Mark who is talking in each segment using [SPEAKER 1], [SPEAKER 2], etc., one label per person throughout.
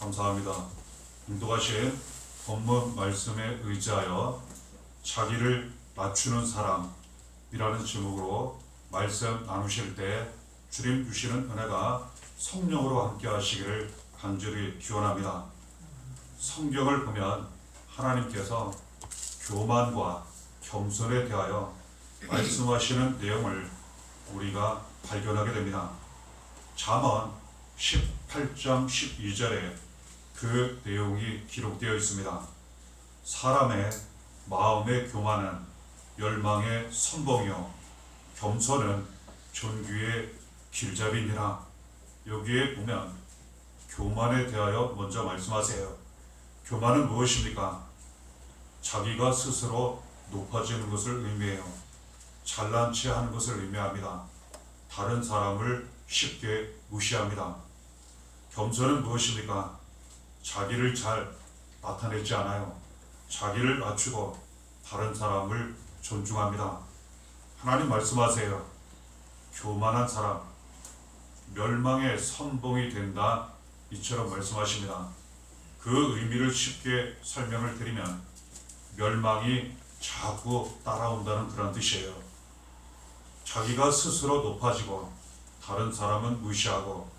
[SPEAKER 1] 감사합니다. 공독하신 본문 말씀에 의지하여 자기를 낮추는 사람이라는 제목으로 말씀 나누실 때 주님 주시는 은혜가 성령으로 함께 하시기를 간절히 기원합니다. 성경을 보면 하나님께서 교만과 겸손에 대하여 말씀하시는 내용을 우리가 발견하게 됩니다. 잠언 18장 12절에 그 내용이 기록되어 있습니다. 사람의 마음의 교만은 열망의 선봉이요 겸손은 존귀의 길잡이니라. 여기에 보면 교만에 대하여 먼저 말씀하세요. 교만은 무엇입니까? 자기가 스스로 높아지는 것을 의미해요. 잘난 체 하는 것을 의미합니다. 다른 사람을 쉽게 무시합니다. 겸손은 무엇입니까? 자기를 잘 나타내지 않아요. 자기를 낮추고 다른 사람을 존중합니다. 하나님 말씀하세요. 교만한 사람 멸망의 선봉이 된다, 이처럼 말씀하십니다. 그 의미를 쉽게 설명을 드리면 멸망이 자꾸 따라온다는 그런 뜻이에요. 자기가 스스로 높아지고 다른 사람은 무시하고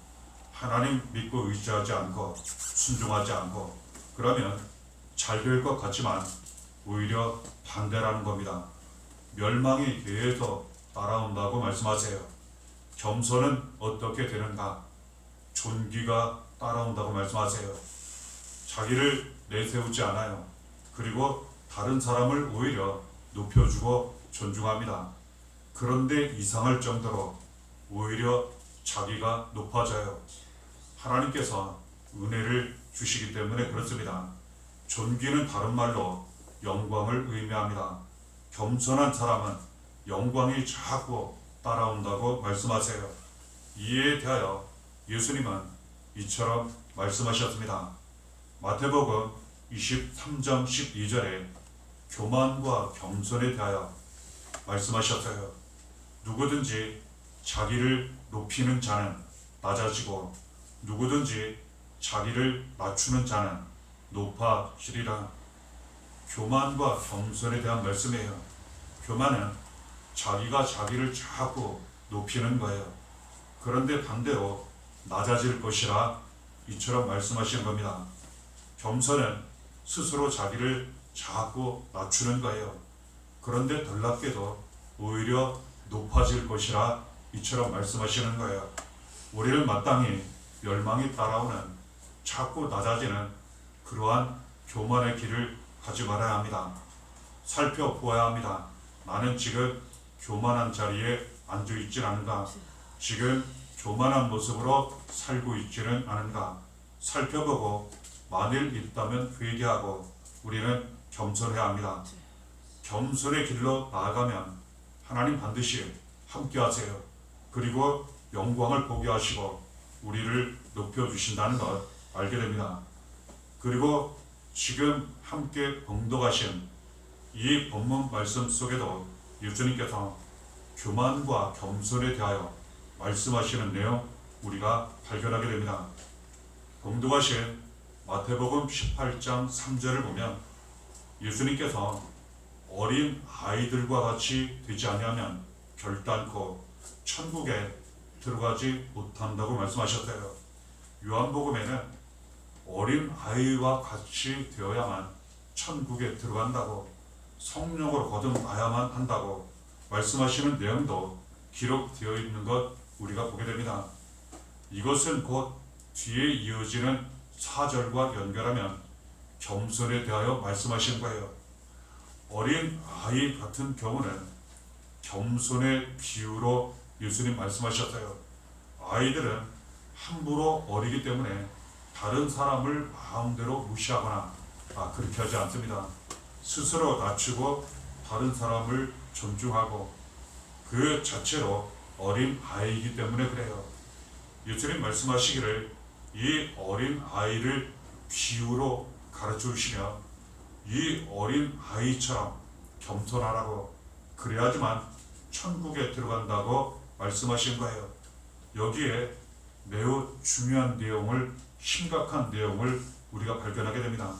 [SPEAKER 1] 하나님 믿고 의지하지 않고 순종하지 않고, 그러면 잘 될 것 같지만 오히려 반대라는 겁니다. 멸망이 계속 따라온다고 말씀하세요. 겸손은 어떻게 되는가? 존귀가 따라온다고 말씀하세요. 자기를 내세우지 않아요. 그리고 다른 사람을 오히려 높여주고 존중합니다. 그런데 이상할 정도로 오히려 자기가 높아져요. 하나님께서 은혜를 주시기 때문에 그렇습니다. 존귀는 다른 말로 영광을 의미합니다. 겸손한 사람은 영광이 자꾸 따라온다고 말씀하세요. 이에 대하여 예수님은 이처럼 말씀하셨습니다. 마태복음 23장 12절에 교만과 겸손에 대하여 말씀하셨어요. 누구든지 자기를 높이는 자는 낮아지고 누구든지 자기를 낮추는 자는 높아지리라. 교만과 겸손에 대한 말씀이에요. 교만은 자기가 자기를 자꾸 높이는 거예요. 그런데 반대로 낮아질 것이라 이처럼 말씀하시는 겁니다. 겸손은 스스로 자기를 자꾸 낮추는 거예요. 그런데 놀랍게도 오히려 높아질 것이라 이처럼 말씀하시는 거예요. 우리는 마땅히 멸망이 따라오는 자꾸 낮아지는 그러한 교만의 길을 가지 말아야 합니다. 살펴보아야 합니다. 나는 지금 교만한 자리에 앉아 있지 않은가? 지금 교만한 모습으로 살고 있지는 않은가? 살펴보고 만일 있다면 회개하고 우리는 겸손해야 합니다. 겸손의 길로 나아가면 하나님 반드시 함께 하세요. 그리고 영광을 보게 하시고 우리를 높여주신다는 것 알게 됩니다. 그리고 지금 함께 봉독하신 이 본문 말씀 속에도 예수님께서 교만과 겸손에 대하여 말씀하시는 내용 우리가 발견하게 됩니다. 봉독하신 마태복음 18장 3절을 보면 예수님께서 어린 아이들과 같이 되지 아니하면 결단코 천국에 들어가지 못한다고 말씀하셨어요. 요한복음에는 어린 아이와 같이 되어야만 천국에 들어간다고, 성령으로 거듭나야만 한다고 말씀하시는 내용도 기록되어 있는 것 우리가 보게 됩니다. 이것은 곧 뒤에 이어지는 4절과 연결하면 겸손에 대하여 말씀하신 거예요. 어린 아이 같은 경우는 겸손의 비유로 예수님 말씀하셨어요. 아이들은 함부로 어리기 때문에 다른 사람을 마음대로 무시하거나 그렇게 하지 않습니다. 스스로 낮추고 다른 사람을 존중하고 그 자체로 어린 아이이기 때문에 그래요. 예수님 말씀하시기를 이 어린 아이를 비유로 가르쳐 주시며 이 어린 아이처럼 겸손하라고, 그래야지만 천국에 들어간다고 말씀하신 거예요. 여기에 매우 중요한 내용을 심각한 내용을 우리가 발견하게 됩니다.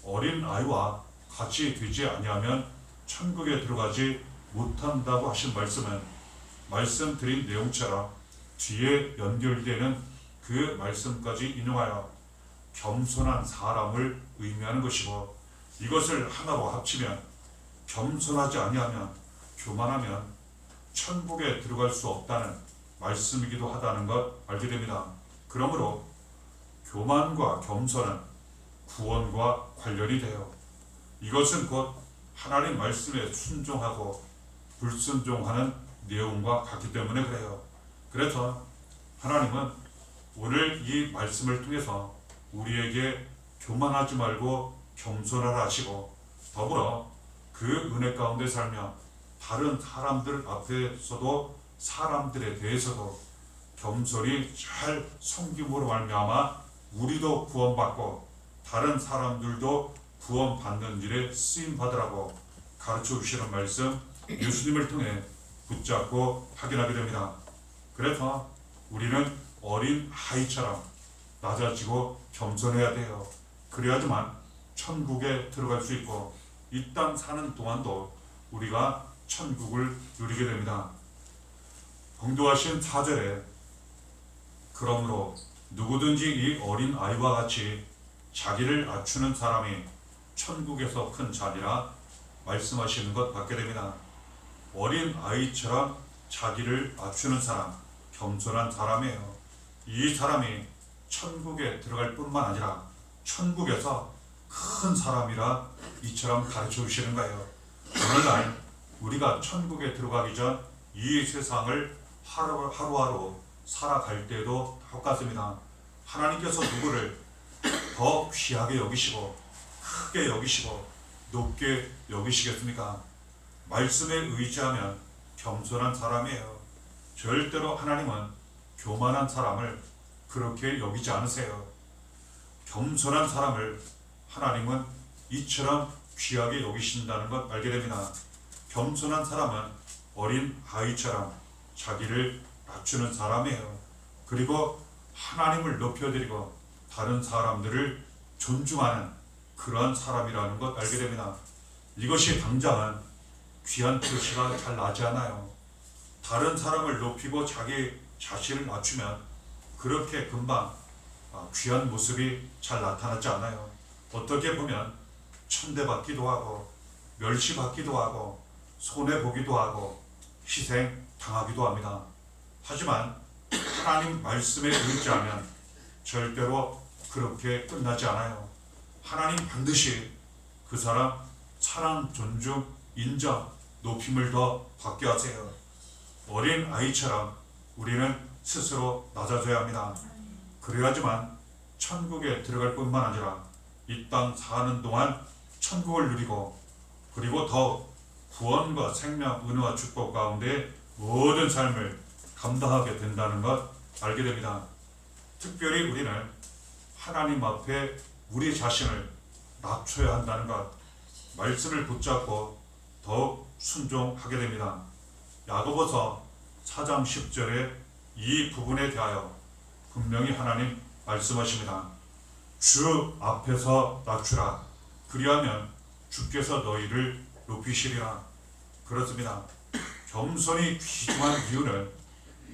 [SPEAKER 1] 어린 아이와 같이 되지 아니하면 천국에 들어가지 못한다고 하신 말씀은 말씀드린 내용처럼 뒤에 연결되는 그 말씀까지 인용하여 겸손한 사람을 의미하는 것이고, 이것을 하나로 합치면 겸손하지 아니하면, 교만하면 천국에 들어갈 수 없다는 말씀이기도 하다는 것 알게 됩니다. 그러므로 교만과 겸손은 구원과 관련이 돼요. 이것은 곧 하나님 말씀에 순종하고 불순종하는 내용과 같기 때문에 그래요. 그래서 하나님은 오늘 이 말씀을 통해서 우리에게 교만하지 말고 겸손하라 하시고, 더불어 그 은혜 가운데 살며 다른 사람들 앞에서도 사람들에 대해서도 겸손히 잘 섬김으로 말미암아 우리도 구원받고 다른 사람들도 구원받는 일에 쓰임받으라고 가르쳐 주시는 말씀, 예수님을 통해 붙잡고 확인하게 됩니다. 그래서 우리는 어린 아이처럼 낮아지고 겸손해야 돼요. 그래야지만 천국에 들어갈 수 있고 이 땅 사는 동안도 우리가 천국을 누리게 됩니다. 공도하신 4절에 그러므로 누구든지 이 어린 아이와 같이 자기를 낮추는 사람이 천국에서 큰 자리라 말씀하시는 것 받게 됩니다. 어린 아이처럼 자기를 낮추는 사람, 겸손한 사람이에요. 이 사람이 천국에 들어갈 뿐만 아니라 천국에서 큰 사람이라 이처럼 가르쳐 주시는 거예요. 오늘날 우리가 천국에 들어가기 전 이 세상을 하루하루 살아갈 때도 똑같습니다. 하나님께서 누구를 더 귀하게 여기시고 크게 여기시고 높게 여기시겠습니까? 말씀에 의지하면 겸손한 사람이에요. 절대로 하나님은 교만한 사람을 그렇게 여기지 않으세요. 겸손한 사람을 하나님은 이처럼 귀하게 여기신다는 것 알게 됩니다. 겸손한 사람은 어린 아이처럼 자기를 낮추는 사람이에요. 그리고 하나님을 높여드리고 다른 사람들을 존중하는 그러한 사람이라는 것 알게 됩니다. 이것이 당장은 귀한 표시가 잘 나지 않아요. 다른 사람을 높이고 자기 자신을 낮추면 그렇게 금방 귀한 모습이 잘 나타나지 않아요. 어떻게 보면 천대받기도 하고 멸시받기도 하고 손해보기도 하고 희생당하기도 합니다. 하지만 하나님 말씀에 의지하면 절대로 그렇게 끝나지 않아요. 하나님 반드시 그 사람 사랑, 존중, 인정, 높임을 더 받게 하세요. 어린 아이처럼 우리는 스스로 낮아져야 합니다. 그래야지만 천국에 들어갈 뿐만 아니라 이 땅 사는 동안 천국을 누리고 그리고 더욱 구원과 생명, 은혜와 축복 가운데 모든 삶을 감당하게 된다는 것 알게 됩니다. 특별히 우리는 하나님 앞에 우리 자신을 낮춰야 한다는 것, 말씀을 붙잡고 더욱 순종하게 됩니다. 야고보서 4장 10절에 이 부분에 대하여 분명히 하나님 말씀하십니다. 주 앞에서 낮추라. 그리하면 주께서 너희를 높이시리라. 그렇습니다. 겸손이 귀중한 이유는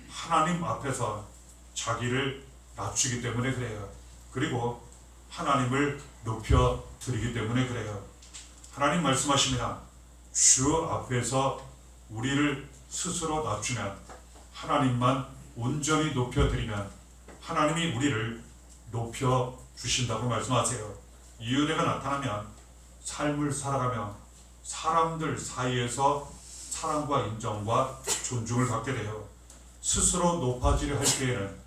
[SPEAKER 1] 하나님 앞에서 자기를 낮추기 때문에 그래요. 그리고 하나님을 높여 드리기 때문에 그래요. 하나님 말씀하십니다. 주 앞에서 우리를 스스로 낮추면, 하나님만 온전히 높여 드리면 하나님이 우리를 높여 주신다고 말씀하세요. 이 은혜가 나타나면 삶을 살아가며 사람들 사이에서 사랑과 인정과 존중을 받게 돼요. 스스로 높아지려 할 때에는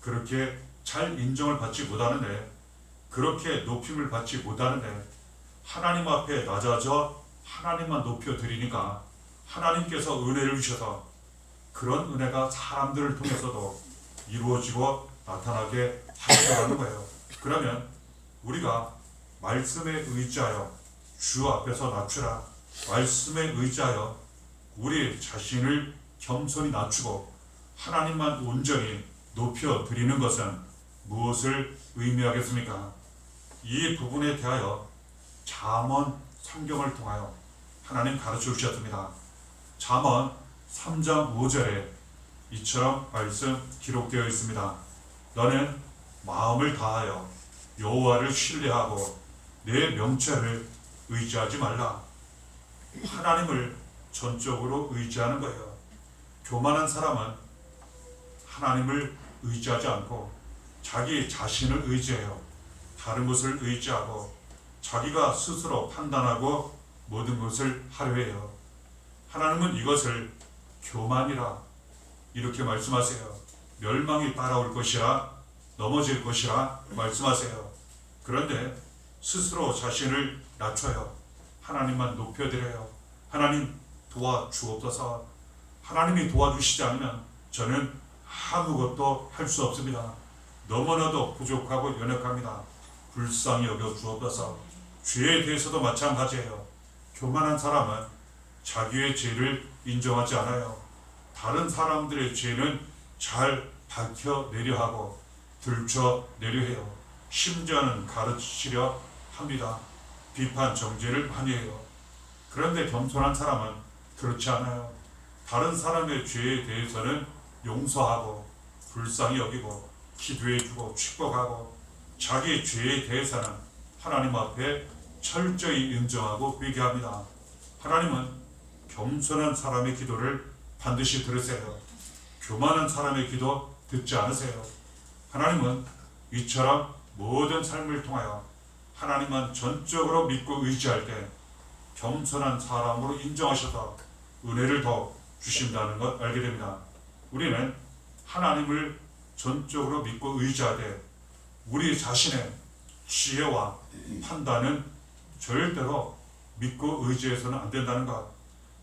[SPEAKER 1] 그렇게 잘 인정을 받지 못하는데, 그렇게 높임을 받지 못하는데 하나님 앞에 낮아져 하나님만 높여 드리니까 하나님께서 은혜를 주셔서 그런 은혜가 사람들을 통해서도 이루어지고 나타나게 하시더라는 거예요. 그러면 우리가 말씀에 의지하여 주 앞에서 낮추라, 말씀에 의지하여 우리 자신을 겸손히 낮추고 하나님만 온전히 높여 드리는 것은 무엇을 의미하겠습니까? 이 부분에 대하여 잠언 성경을 통하여 하나님 가르쳐 주셨습니다. 잠언 3장 5절에 이처럼 말씀 기록되어 있습니다. 너는 마음을 다하여 여호와를 신뢰하고 내 명체를 의지하지 말라. 하나님을 전적으로 의지하는 거예요. 교만한 사람은 하나님을 의지하지 않고 자기 자신을 의지해요. 다른 것을 의지하고 자기가 스스로 판단하고 모든 것을 하려 해요. 하나님은 이것을 교만이라 이렇게 말씀하세요. 멸망이 따라올 것이라 넘어질 것이라 말씀하세요. 그런데 스스로 자신을 낮춰요. 하나님만 높여드려요. 하나님 도와주옵소서. 하나님이 도와주시지 않으면 저는 아무것도 할 수 없습니다. 너무나도 부족하고 연약합니다. 불쌍히 여겨 주옵소서. 죄에 대해서도 마찬가지예요. 교만한 사람은 자기의 죄를 인정하지 않아요. 다른 사람들의 죄는 잘 밝혀내려 하고 들춰내려 해요. 심지어는 가르치려 합니다. 비판 정죄를 많이 해요. 그런데 겸손한 사람은 그렇지 않아요. 다른 사람의 죄에 대해서는 용서하고 불쌍히 여기고 기도해주고 축복하고 자기 죄에 대해서는 하나님 앞에 철저히 인정하고 회개합니다. 하나님은 겸손한 사람의 기도를 반드시 들으세요. 교만한 사람의 기도 듣지 않으세요. 하나님은 이처럼 모든 삶을 통하여 하나님만 전적으로 믿고 의지할 때 겸손한 사람으로 인정하셔서 은혜를 더 주신다는 것 알게 됩니다. 우리는 하나님을 전적으로 믿고 의지하되 우리 자신의 지혜와 판단은 절대로 믿고 의지해서는 안 된다는 것.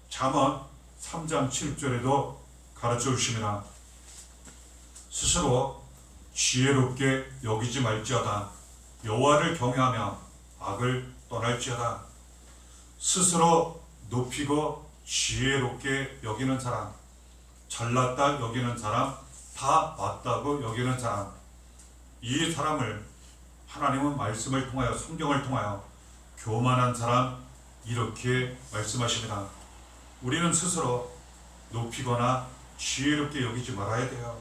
[SPEAKER 1] 잠언 3장 7절에도 가르쳐 주십니다. 스스로 지혜롭게 여기지 말지어다. 여호와를 경외하며 악을 떠날지어다. 스스로 높이고 지혜롭게 여기는 사람, 잘났다 여기는 사람, 다 맞다고 여기는 사람, 이 사람을 하나님은 말씀을 통하여 성경을 통하여 교만한 사람 이렇게 말씀하십니다. 우리는 스스로 높이거나 지혜롭게 여기지 말아야 돼요.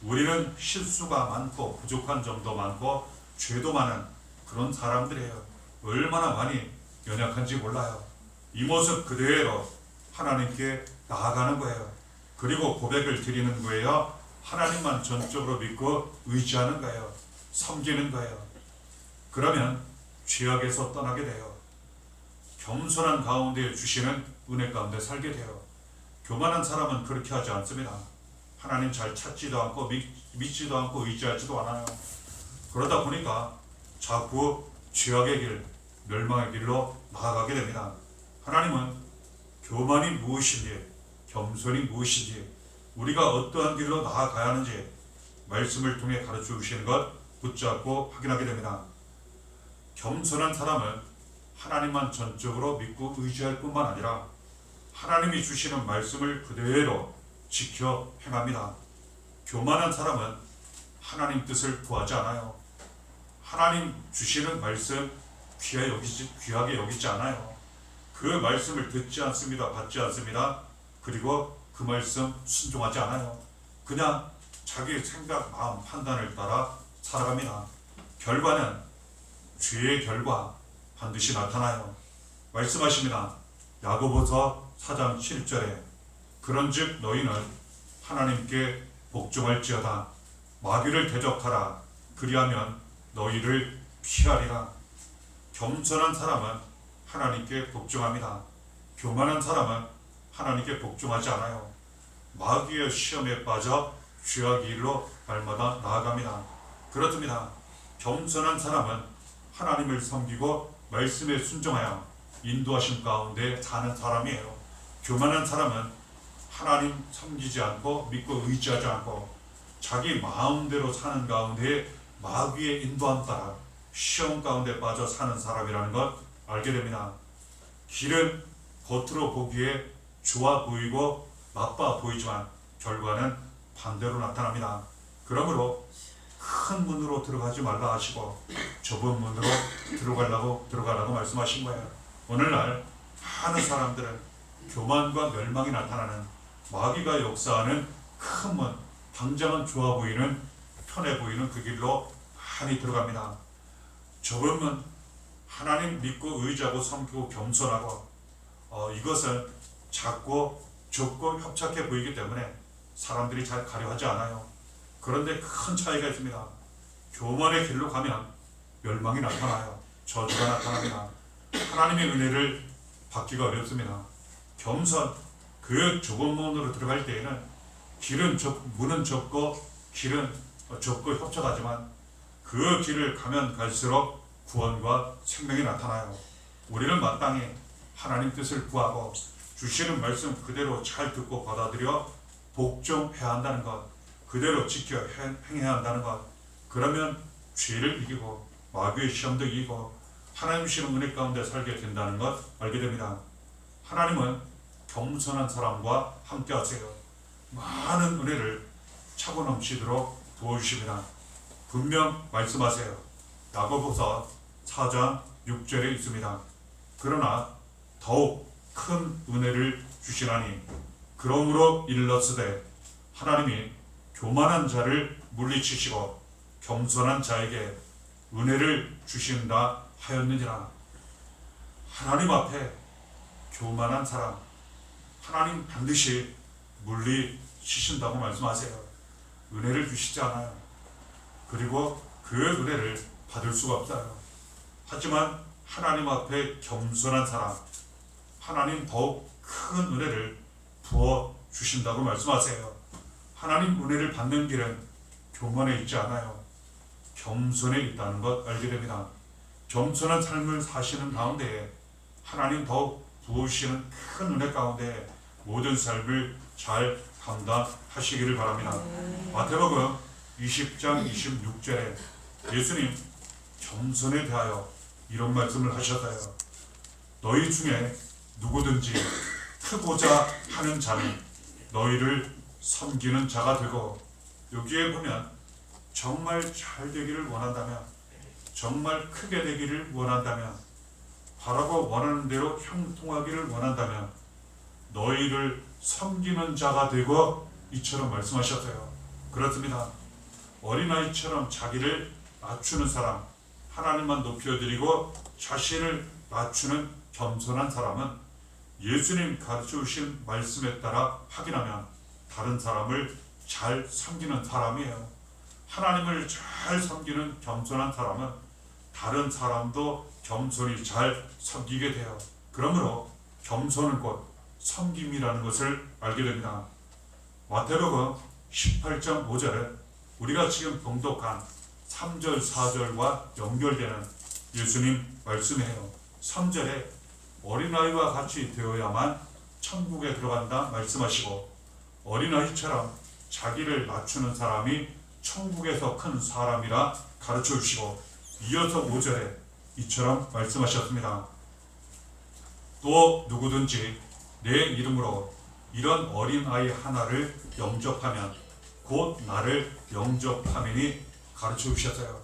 [SPEAKER 1] 우리는 실수가 많고 부족한 점도 많고 죄도 많은 그런 사람들이에요. 얼마나 많이 연약한지 몰라요. 이 모습 그대로 하나님께 나아가는 거예요. 그리고 고백을 드리는 거예요. 하나님만 전적으로 믿고 의지하는 거예요. 섬기는 거예요. 그러면 죄악에서 떠나게 돼요. 겸손한 가운데 주시는 은혜 가운데 살게 돼요. 교만한 사람은 그렇게 하지 않습니다. 하나님 잘 찾지도 않고 믿지도 않고 의지하지도 않아요. 그러다 보니까 자꾸 죄악의 길, 멸망의 길로 나아가게 됩니다. 하나님은 교만이 무엇인지, 겸손이 무엇인지, 우리가 어떠한 길로 나아가야 하는지 말씀을 통해 가르쳐 주시는 것 붙잡고 확인하게 됩니다. 겸손한 사람은 하나님만 전적으로 믿고 의지할 뿐만 아니라 하나님이 주시는 말씀을 그대로 지켜 행합니다. 교만한 사람은 하나님 뜻을 구하지 않아요. 하나님 주시는 말씀 귀하게 여기지 않아요. 그 말씀을 듣지 않습니다. 받지 않습니다. 그리고 그 말씀 순종하지 않아요. 그냥 자기 생각, 마음, 판단을 따라 살아갑니다. 결과는 죄의 결과 반드시 나타나요. 말씀하십니다. 야고보서 4장 7절에 그런즉 너희는 하나님께 복종할지어다. 마귀를 대적하라. 그리하면 너희를 피하리라. 겸손한 사람은 하나님께 복종합니다. 교만한 사람은 하나님께 복종하지 않아요. 마귀의 시험에 빠져 죄악의 길로 날마다 나아갑니다. 그렇습니다. 겸손한 사람은 하나님을 섬기고 말씀에 순종하여 인도하심 가운데 사는 사람이에요. 교만한 사람은 하나님 섬기지 않고 믿고 의지하지 않고 자기 마음대로 사는 가운데 마귀의 인도함 따라 시험 가운데 빠져 사는 사람이라는 것 알게 됩니다. 길은 겉으로 보기에 좋아 보이고 나빠 보이지만 결과는 반대로 나타납니다. 그러므로 큰 문으로 들어가지 말라 하시고 좁은 문으로 들어가라고 말씀하신 거예요. 오늘날 많은 사람들은 교만과 멸망이 나타나는 마귀가 역사하는 큰 문, 당장은 좋아 보이는 편해 보이는 그 길로 많이 들어갑니다. 좁은 문, 하나님 믿고 의지하고 섬기고 겸손하고 이것은 작고 좁고 협착해 보이기 때문에 사람들이 잘 가려 하지 않아요. 그런데 큰 차이가 있습니다. 교만의 길로 가면 멸망이 나타나요. 저주가 나타납니다. 하나님의 은혜를 받기가 어렵습니다. 겸손, 그 좁은 문으로 들어갈 때에는 문은 좁고 길은 좁고 협착하지만 그 길을 가면 갈수록 구원과 생명이 나타나요. 우리는 마땅히 하나님 뜻을 구하고 주시는 말씀 그대로 잘 듣고 받아들여 복종해야 한다는 것, 그대로 지켜 행해야 한다는 것. 그러면 죄를 이기고 마귀의 시험도 이기고 하나님 주시는 은혜 가운데 살게 된다는 것 알게 됩니다. 하나님은 겸손한 사람과 함께 하세요. 많은 은혜를 차고 넘치도록 도와주십니다. 분명 말씀하세요. 야고보서 4장 6절에 있습니다. 그러나 더욱 큰 은혜를 주시나니 그러므로 일렀으되 하나님이 교만한 자를 물리치시고 겸손한 자에게 은혜를 주신다 하였느니라. 하나님 앞에 교만한 사람 하나님 반드시 물리치신다고 말씀하세요. 은혜를 주시지 않아요. 그리고 그 은혜를 받을 수가 없어요. 하지만 하나님 앞에 겸손한 사람 하나님 더욱 큰 은혜를 부어 주신다고 말씀하세요. 하나님 은혜를 받는 길은 교만에 있지 않아요. 겸손에 있다는 것 알게 됩니다. 겸손한 삶을 사시는 가운데 하나님 더욱 부어주시는 큰 은혜 가운데 모든 삶을 잘 감당하시기를 바랍니다. 마태복음 20장 26절에 예수님 겸손에 대하여 이런 말씀을 하셨어요. 너희 중에 누구든지 크고자 하는 자는 너희를 섬기는 자가 되고, 여기에 보면 정말 잘 되기를 원한다면, 정말 크게 되기를 원한다면, 바라고 원하는 대로 형통하기를 원한다면 너희를 섬기는 자가 되고, 이처럼 말씀하셨어요. 그렇습니다. 어린아이처럼 자기를 낮추는 사람, 하나님만 높여드리고 자신을 낮추는 겸손한 사람은 예수님 가르쳐 주신 말씀에 따라 확인하면 다른 사람을 잘 섬기는 사람이에요. 하나님을 잘 섬기는 겸손한 사람은 다른 사람도 겸손히 잘 섬기게 돼요. 그러므로 겸손은 곧 섬김이라는 것을 알게 됩니다. 마태복음 18장 5절에 우리가 지금 봉독한 3절 4절과 연결되는 예수님 말씀이에요. 3절에 어린아이와 같이 되어야만 천국에 들어간다 말씀하시고, 어린아이처럼 자기를 낮추는 사람이 천국에서 큰 사람이라 가르쳐 주시고, 이어서 5절에 이처럼 말씀하셨습니다. 또 누구든지 내 이름으로 이런 어린아이 하나를 영접하면 곧 나를 영접함이니 가르쳐 주셨어요.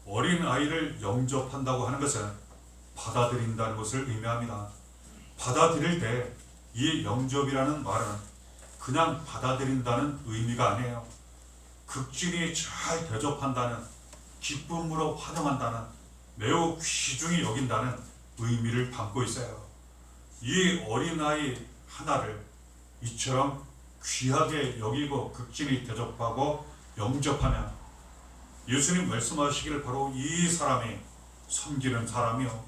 [SPEAKER 1] 어린아이를 영접한다고 하는 것은 받아들인다는 것을 의미합니다. 받아들일 때 이 영접이라는 말은 그냥 받아들인다는 의미가 아니에요. 극진히 잘 대접한다는, 기쁨으로 환영한다는, 매우 귀중히 여긴다는 의미를 담고 있어요. 이 어린아이 하나를 이처럼 귀하게 여기고 극진히 대접하고 영접하면 예수님 말씀하시기를 바로 이 사람이 섬기는 사람이요,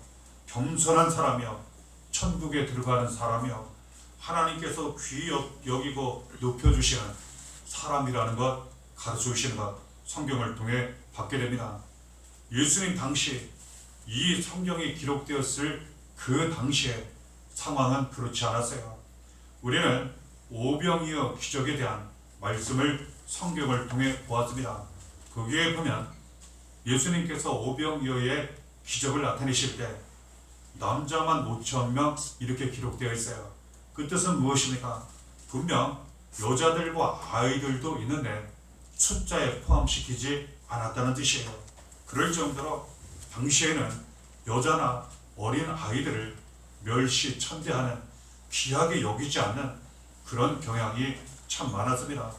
[SPEAKER 1] 겸손한 사람이요, 천국에 들어가는 사람이요, 하나님께서 귀히 여기고 높여주시는 사람이라는 것 가르쳐 주시는 것 성경을 통해 받게 됩니다. 예수님 당시 이 성경이 기록되었을 그 당시의 상황은 그렇지 않았어요. 우리는 오병이어 기적에 대한 말씀을 성경을 통해 보았습니다. 거기에 보면 예수님께서 오병이어의 기적을 나타내실 때 남자만 5,000명 이렇게 기록되어 있어요. 그 뜻은 무엇입니까? 분명 여자들과 아이들도 있는데 숫자에 포함시키지 않았다는 뜻이에요. 그럴 정도로 당시에는 여자나 어린 아이들을 멸시 천대하는 귀하게 여기지 않는 그런 경향이 참 많았습니다.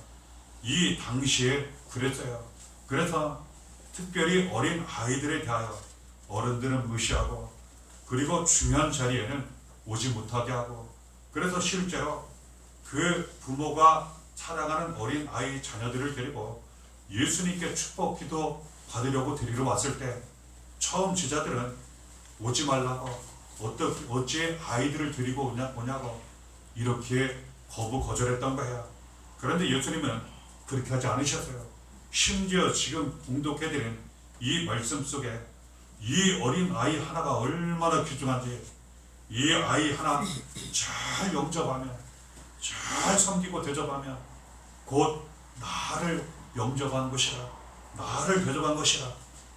[SPEAKER 1] 이 당시에 그랬어요. 그래서 특별히 어린 아이들에 대하여 어른들은 무시하고 그리고 중요한 자리에는 오지 못하게 하고 그래서 실제로 그 부모가 사랑하는 어린 아이 자녀들을 데리고 예수님께 축복 기도 받으려고 데리러 왔을 때 처음 제자들은 오지 말라고 어찌 아이들을 데리고 오냐고 이렇게 거절했던 거야. 그런데 예수님은 그렇게 하지 않으셨어요. 심지어 지금 공독해드린 이 말씀 속에 이 어린 아이 하나가 얼마나 귀중한지 이 아이 하나 잘 영접하며 잘 섬기고 대접하며 곧 나를 영접한 것이라 나를 대접한 것이라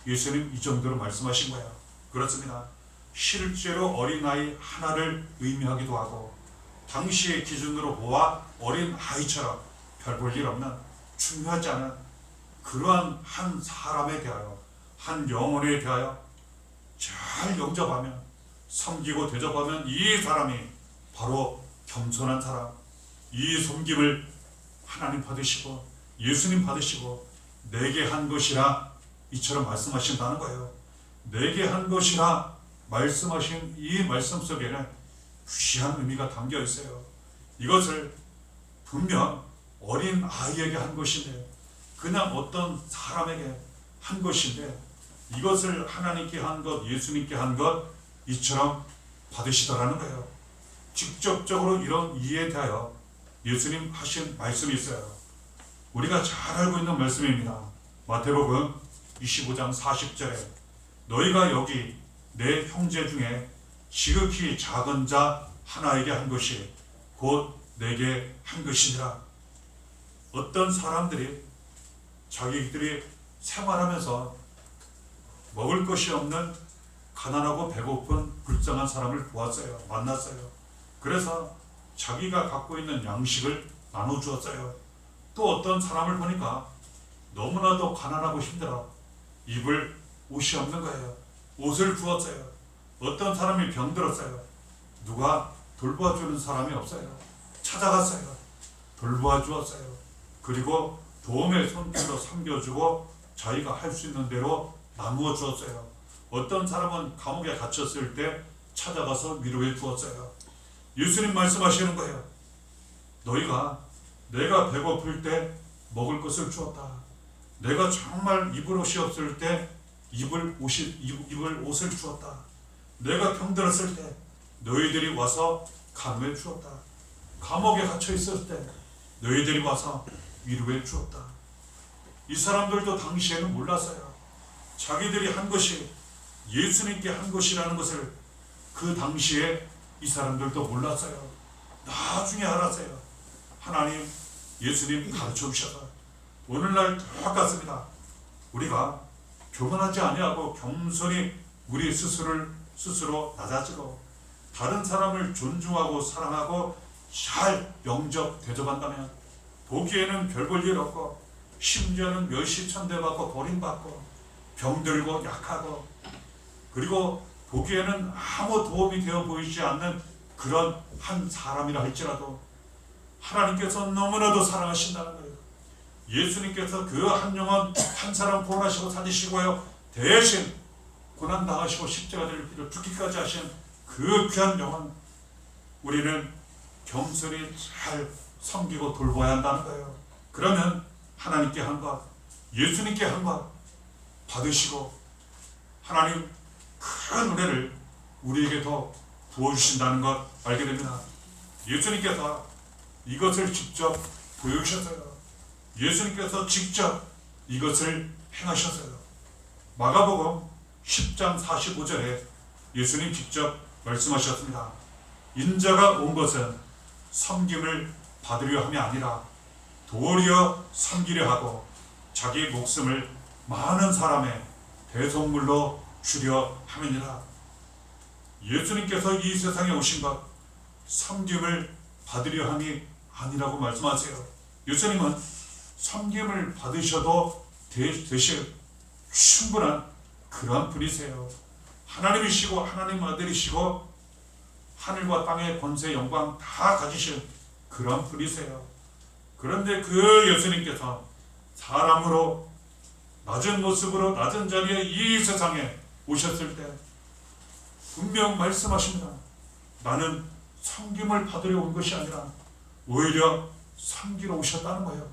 [SPEAKER 1] 예수님 이 정도로 말씀하신 거야. 그렇습니다. 실제로 어린아이 하나를 의미하기도 하고 당시의 기준으로 보아 어린 아이처럼 별 볼 일 없는 중요하지 않은 그러한 한 사람에 대하여 한 영혼에 대하여 잘 영접하며 섬기고 대접하면 이 사람이 바로 겸손한 사람, 이 섬김을 하나님 받으시고 예수님 받으시고 내게 한 것이라 이처럼 말씀하신다는 거예요. 내게 한 것이라 말씀하신 이 말씀 속에는 귀한 의미가 담겨 있어요. 이것을 분명 어린 아이에게 한 것인데 그냥 어떤 사람에게 한 것인데 이것을 하나님께 한 것, 예수님께 한 것 이처럼 받으시더라는 거예요. 직접적으로 이런 이해에 대하여 예수님 하신 말씀이 있어요. 우리가 잘 알고 있는 말씀입니다. 마태복음 25장 40절에 너희가 여기 내 형제 중에 지극히 작은 자 하나에게 한 것이 곧 내게 한 것이니라. 어떤 사람들이 자기들이 생활하면서 먹을 것이 없는 가난하고 배고픈 불쌍한 사람을 보았어요. 만났어요. 그래서 자기가 갖고 있는 양식을 나눠주었어요. 또 어떤 사람을 보니까 너무나도 가난하고 힘들어 입을 옷이 없는 거예요. 옷을 주었어요. 어떤 사람이 병들었어요. 누가 돌봐주는 사람이 없어요. 찾아갔어요. 돌봐주었어요. 그리고 도움의 손길로 섬겨주고 자기가 할 수 있는 대로 나누어 주었어요. 어떤 사람은 감옥에 갇혔을 때 찾아가서 위로해 주었어요. 예수님 말씀하시는 거예요. 너희가 내가 배고플 때 먹을 것을 주었다. 내가 정말 입을 옷이 없을 때 입을 옷을 주었다. 내가 병들었을 때 너희들이 와서 간호해 주었다. 감옥에 갇혀 있을 때 너희들이 와서 위로해 주었다. 이 사람들도 당시에는 몰랐어요. 자기들이 한 것이 예수님께 한 것이라는 것을 그 당시에 이 사람들도 몰랐어요. 나중에 알았어요. 하나님, 예수님 가르쳐 주셔서 오늘날 똑같습니다. 우리가 교만하지 아니하고 겸손히 우리 스스로 낮아지고 다른 사람을 존중하고 사랑하고 잘 영접 대접한다면 보기에는 별 볼 일 없고 심지어는 멸시천대받고 버림받고 병들고 약하고 그리고 보기에는 아무 도움이 되어 보이지 않는 그런 한 사람이라 할지라도 하나님께서 너무나도 사랑하신다는 거예요. 예수님께서 그 한 영혼 한 사람 구원하시고 살리시고요 대신 고난당하시고 십자가를 빌어 죽기까지 하신 그 귀한 영혼 우리는 겸손히 잘 섬기고 돌봐야 한다는 거예요. 그러면 하나님께 한 것, 예수님께 한 것 받으시고 하나님 큰 은혜를 우리에게 더 부어주신다는 것 알게 됩니다. 예수님께서 이것을 직접 보여주셨어요. 예수님께서 직접 이것을 행하셨어요. 마가복음 10장 45절에 예수님 직접 말씀하셨습니다. 인자가 온 것은 섬김을 받으려 함이 아니라 도리어 섬기려 하고 자기 목숨을 많은 사람의 대속물로 주려 함이니라. 예수님께서 이 세상에 오신 것 섬김을 받으려 함이 아니라고 말씀하세요. 예수님은 섬김을 받으셔도 되실 충분한 그런 분이세요. 하나님이시고 하나님 아들이시고 하늘과 땅의 권세 영광 다 가지신 그런 분이세요. 그런데 그 예수님께서 사람으로 낮은 모습으로 낮은 자리에 이 세상에 오셨을 때 분명 말씀하십니다. 나는 섬김을 받으려 온 것이 아니라 오히려 섬기러 오셨다는 거예요.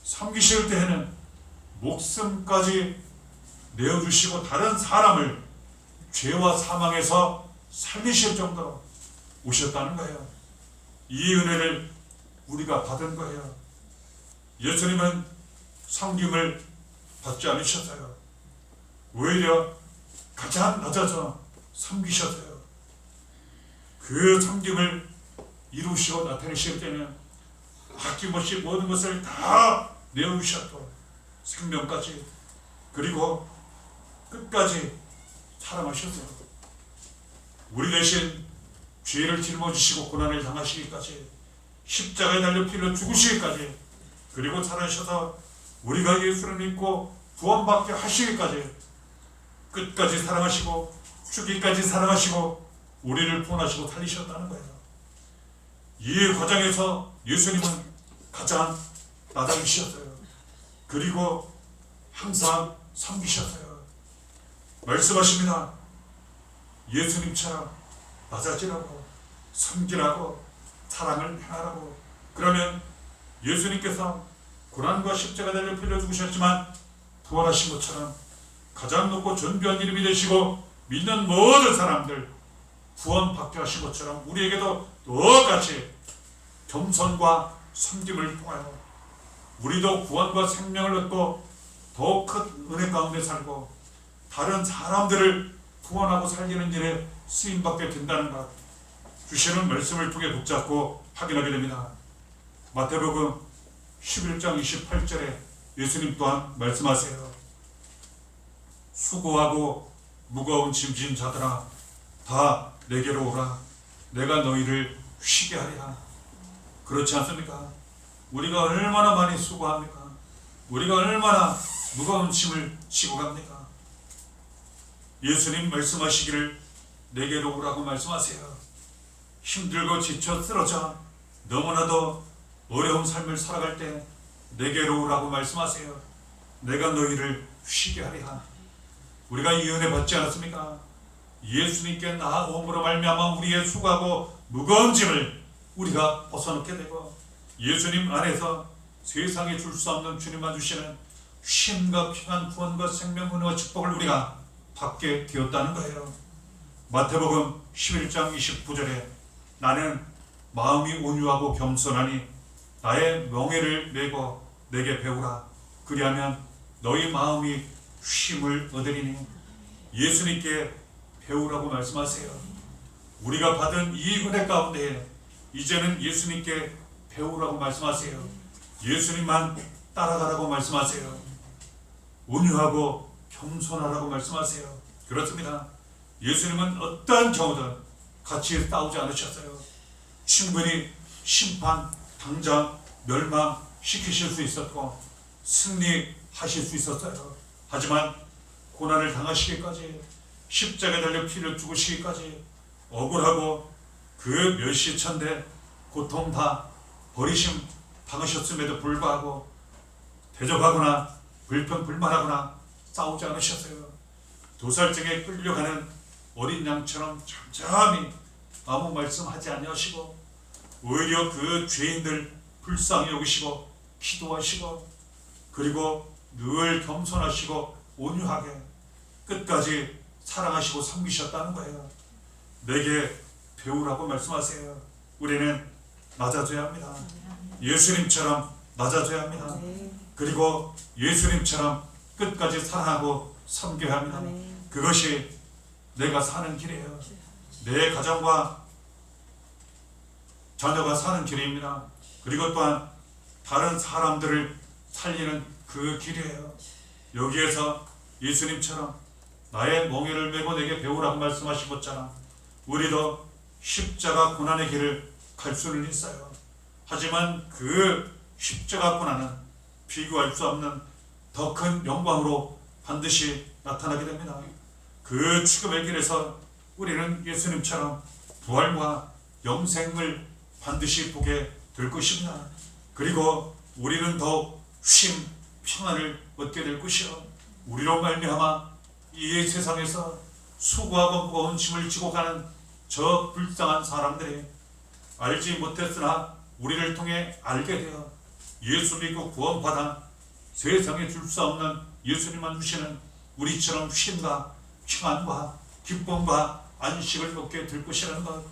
[SPEAKER 1] 섬기실 때에는 목숨까지 내어주시고 다른 사람을 죄와 사망에서 살리실 정도로 오셨다는 거예요. 이 은혜를 우리가 받은 거예요. 예수님은 섬김을 받지 않으셨어요. 오히려 가장 낮아져 섬기셨어요. 그 섬김을 이루시고 나타내실 때는 아낌없이 모든 것을 다 내어주셨고 생명까지 그리고 끝까지 사랑하셨어요. 우리 대신 죄를 짊어지시고 고난을 당하시기까지 십자가에 달려 피를 죽으시기까지 그리고 살아셔서 우리가 예수를 믿고 구원받게 하시기까지 끝까지 사랑하시고 죽기까지 사랑하시고 우리를 구원하시고 살리셨다는 거예요. 이 과정에서 예수님은 가장 낮아지셨어요. 그리고 항상 섬기셨어요. 말씀하십니다. 예수님처럼 낮아지라고 섬기라고 사랑을 행하라고. 그러면 예수님께서 고난과 십자가 달려 피를 죽으셨지만 부활하신 것처럼 가장 높고 존귀한 이름이 되시고 믿는 모든 사람들 구원받게 하신 것처럼 우리에게도 똑같이 겸손과 섬김을 통하여 우리도 구원과 생명을 얻고 더욱 큰 은혜 가운데 살고 다른 사람들을 구원하고 살리는 일에 쓰임받게 된다는 것 주시는 말씀을 통해 붙잡고 확인하게 됩니다. 마태복음 11장 28절에 예수님 또한 말씀하세요. 수고하고 무거운 짐진 자들아 다 내게로 오라. 내가 너희를 쉬게 하리라. 그렇지 않습니까? 우리가 얼마나 많이 수고합니까? 우리가 얼마나 무거운 짐을 지고 갑니까? 예수님 말씀하시기를 내게로 오라고 말씀하세요. 힘들고 지쳐 쓰러져 너무나도 어려운 삶을 살아갈 때 내게로 오라고 말씀하세요. 내가 너희를 쉬게 하리라. 우리가 이 은혜 받지 않았습니까? 예수님께 나아옴으로 말미암아 우리의 수고하고 무거운 짐을 우리가 벗어놓게 되고 예수님 안에서 세상에 줄 수 없는 주님만 주시는 쉼과 평안 구원과 생명 은혜와 축복을 우리가 받게 되었다는 거예요. 마태복음 11장 29절에 나는 마음이 온유하고 겸손하니 나의 명예를 메고 내게 배우라. 그리하면 너희 마음이 쉼을 얻으리니. 예수님께 배우라고 말씀하세요. 우리가 받은 이 은혜 가운데 이제는 예수님께 배우라고 말씀하세요. 예수님만 따라가라고 말씀하세요. 온유하고 겸손하라고 말씀하세요. 그렇습니다. 예수님은 어떠한 경우든 같이 싸우지 않으셨어요. 충분히 심판, 당장 멸망시키실 수 있었고 승리하실 수 있었어요. 하지만 고난을 당하시기까지 십자가에 달려 피를 죽으시기까지 억울하고 그 멸시천대 고통 다 버리심 당하셨음에도 불구하고 대적하거나 불평불만하거나 싸우지 않으셨어요. 도살장에 끌려가는 어린 양처럼 잠잠히 아무 말씀하지 아니하시고 오히려 그 죄인들 불쌍히 여기시고 기도하시고 그리고 늘 겸손하시고 온유하게 끝까지 사랑하시고 섬기셨다는 거예요. 내게 배우라고 말씀하세요. 우리는 낮아져야 합니다. 예수님처럼 낮아져야 합니다. 그리고 예수님처럼 끝까지 사랑하고 섬겨야 합니다. 그것이 내가 사는 길이에요. 내 가정과 자녀가 사는 길입니다. 그리고 또한 다른 사람들을 살리는 그 길이에요. 여기에서 예수님처럼 나의 멍에를 메고 내게 배우라고 말씀하신 것처럼 우리도 십자가 고난의 길을 갈 수는 있어요. 하지만 그 십자가 고난은 비교할 수 없는 더 큰 영광으로 반드시 나타나게 됩니다. 그 죽음의 길에서 우리는 예수님처럼 부활과 영생을 반드시 보게 될 것입니다. 그리고 우리는 더욱 쉼, 평안을 얻게 될 것이요, 우리로 말미암아 이 세상에서 수고하고 무거운 짐을 지고 가는 저 불쌍한 사람들이 알지 못했으나 우리를 통해 알게 되어 예수 믿고 구원받아 세상에 줄 수 없는 예수님만 주시는 우리처럼 쉼과 평안과 기쁨과 안식을 얻게 될 것이라는 것,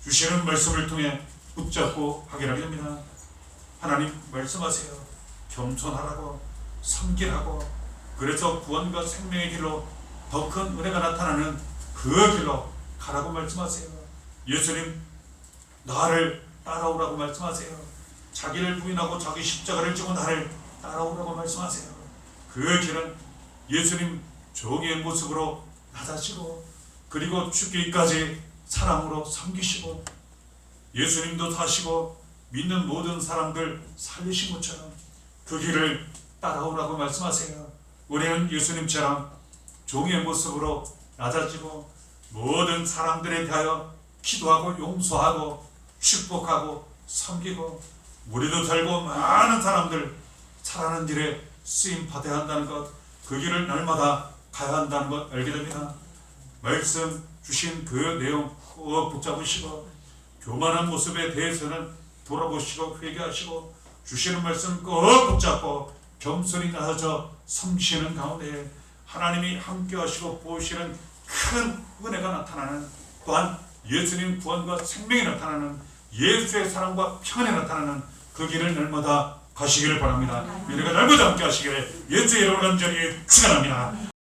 [SPEAKER 1] 주시는 말씀을 통해 붙잡고 확인하게 됩니다. 하나님 말씀하세요. 겸손하라고, 섬기라고. 그래서 구원과 생명의 길로 더 큰 은혜가 나타나는 그 길로 가라고 말씀하세요. 예수님, 나를 따라오라고 말씀하세요. 자기를 부인하고 자기 십자가를 지고 나를 따라오라고 말씀하세요. 그 길은 예수님 종의 모습으로 낮아지고, 그리고 죽기까지 사랑으로 섬기시고, 예수님도 사시고 믿는 모든 사람들 살리신 것처럼 그 길을 따라오라고 말씀하세요. 우리는 예수님처럼 종의 모습으로 낮아지고 모든 사람들에 대하여 기도하고 용서하고 축복하고 섬기고, 우리도 살고 많은 사람들 살아가는 길에 쓰임 받아야 한다는 것, 그 길을 날마다 가야 한다는 것 알게 됩니다. 말씀 주신 그 내용 꼭 붙잡으시고, 교만한 모습에 대해서는 돌아보시고 회개하시고, 주시는 말씀 꼭 붙잡고 겸손히 나아져 섬기시는 가운데 하나님이 함께 하시고 보시는 큰 은혜가 나타나는, 또한 예수님 구원과 생명이 나타나는, 예수의 사랑과 평안이 나타나는 그 길을 날마다 가시기를 바랍니다. 은혜가 날마다 함께 하시기를 예수의 이름으로 간절히 축원합니다.